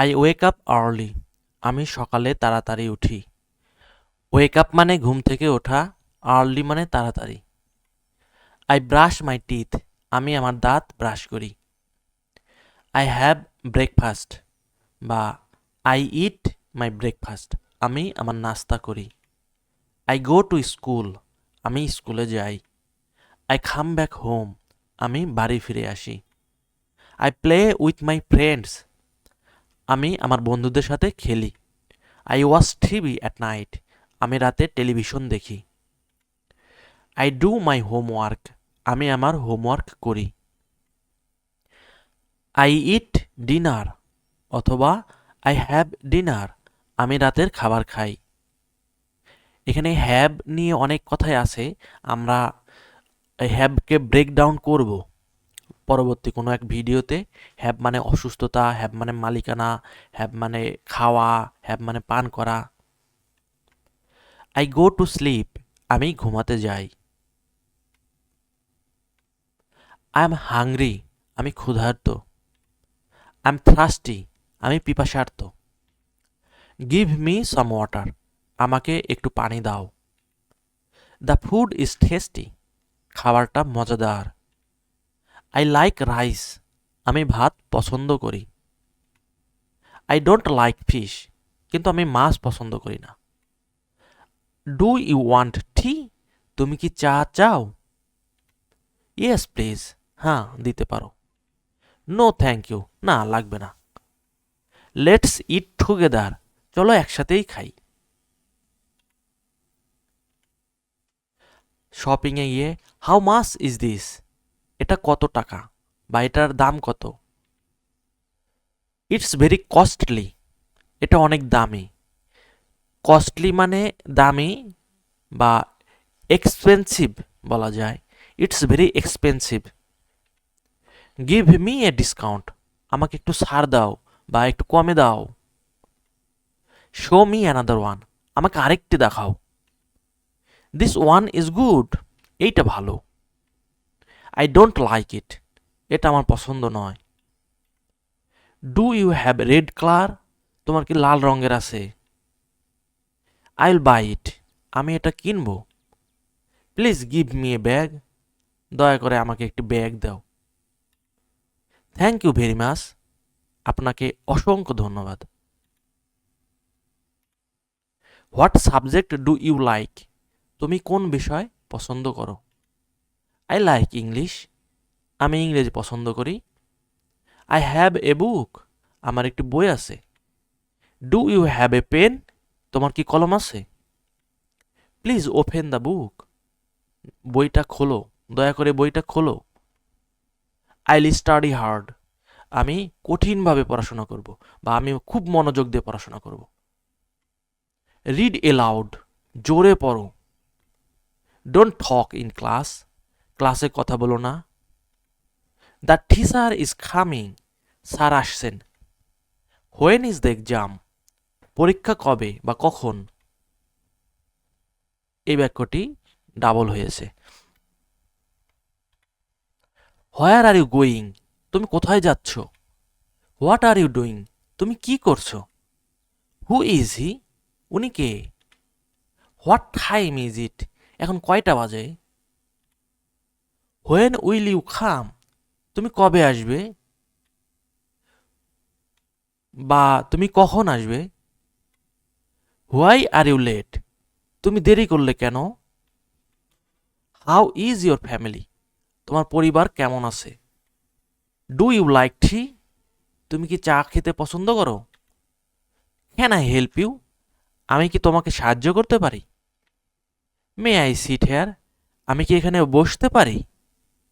I wake up early. আমি সকালে তাড়াতাড়ি উঠি। ওয়েক আপ মানে ঘুম থেকে ওঠা, আর্লি মানে তাড়াতাড়ি। I brush my teeth. আমি আমার দাঁত ব্রাশ করি। আই হ্যাভ ব্রেকফাস্ট বা আই ইট মাই ব্রেকফাস্ট। আমি আমার নাস্তা করি। I go to school. আমি স্কুলে যাই। I come back home. আমি বাড়ি ফিরে আসি। I play with my friends. আমি আমার বন্ধুদের সাথে খেলি। I watch TV at night. আমি রাতে টেলিভিশন দেখি। I do my homework. আমি আমার হোমওয়ার্ক করি। আই ইট ডিনার অথবা আই হ্যাভ ডিনার। আমি রাতের খাবার খাই। এখানে হ্যাভ নিয়ে অনেক কথাই আছে। আমরা হ্যাভকে ব্রেকডাউন করব পরবর্তী কোনো এক ভিডিওতে। হ্যাভ মানে অসুস্থতা, হ্যাভ মানে মালিকানা, হ্যাভ মানে খাওয়া, হ্যাভ মানে পান করা। I go to sleep. আমি ঘুমাতে যাই। I am hungry. আমি ক্ষুধার্ত। I am thirsty. আমি পিপাসার্ত। Give me some water. আমাকে একটু পানি দাও। The food is tasty. খাবারটা মজাদার। I like rice. আমি ভাত পছন্দ করি। I don't like fish. কিন্তু আমি মাছ পছন্দ করি না। Do you want tea? তুমি কি চা চাও? Yes please. হ্যাঁ, দিতে পারো। No thank you. না, লাগবে না। Let's eat together. চলো একসাথেই খাই। শপিংয়ে গিয়ে হাউ মাচ ইজ দিস? এটা কত টাকা বা এটার দাম কত? It's very costly. এটা অনেক দামি। কস্টলি মানে দামি বা এক্সপেন্সিভ বলা যায়। It's very expensive. Give me a discount. আমাকে একটু ছাড় দাও বা একটু কমে দাও। Show me another one. আমাকে আরেকটি দেখাও। This one is good. এইটা ভালো। I don't like it. এটা আমার পছন্দ নয়। Do you have red colour? তোমার কি লাল রঙের আছে? I will buy it. আমি এটা কিনবো। Please give me a bag. দয়া করে আমাকে একটি ব্যাগ দাও। Thank you very much. আপনাকে অসংখ্য ধন্যবাদ। What subject do you like? তুমি কোন বিষয় পছন্দ করো? I like English. আমি ইংরেজি পছন্দ করি। I have a book. আমার একটি বই আছে। Do you have a pen? তোমার কি কলম আছে? Please open the book. বইটা খোলো। দয়া করে বইটা খোলো। I will study hard. আমি কঠিনভাবে পড়াশোনা করব বা আমি খুব মনোযোগ দিয়ে পড়াশোনা করব। Read aloud. জোরে পড়ো। Don't talk in class. ক্লাসে কথা বলো না। The teacher is coming. Sir আসছেন। When is the exam? পরীক্ষা কবে বা কখন? এই বাক্যটি ডাবল হয়েছে। Where are you going? তুমি কোথায় যাচ্ছ? What are you doing? তুমি কি করছো? Who is he? উনি কে? What time is it? এখন কয়টা বাজে? When will you come? তুমি কবে আসবে বা তুমি কখন আসবে? Why are you late? তুমি দেরি করলে কেন? How is your family? তোমার পরিবার কেমন আছে? Do you like tea? তুমি কি চা খেতে পছন্দ করো? Can I help you? আমি কি তোমাকে সাহায্য করতে পারি? May I sit here? আমি কি এখানে বসতে পারি?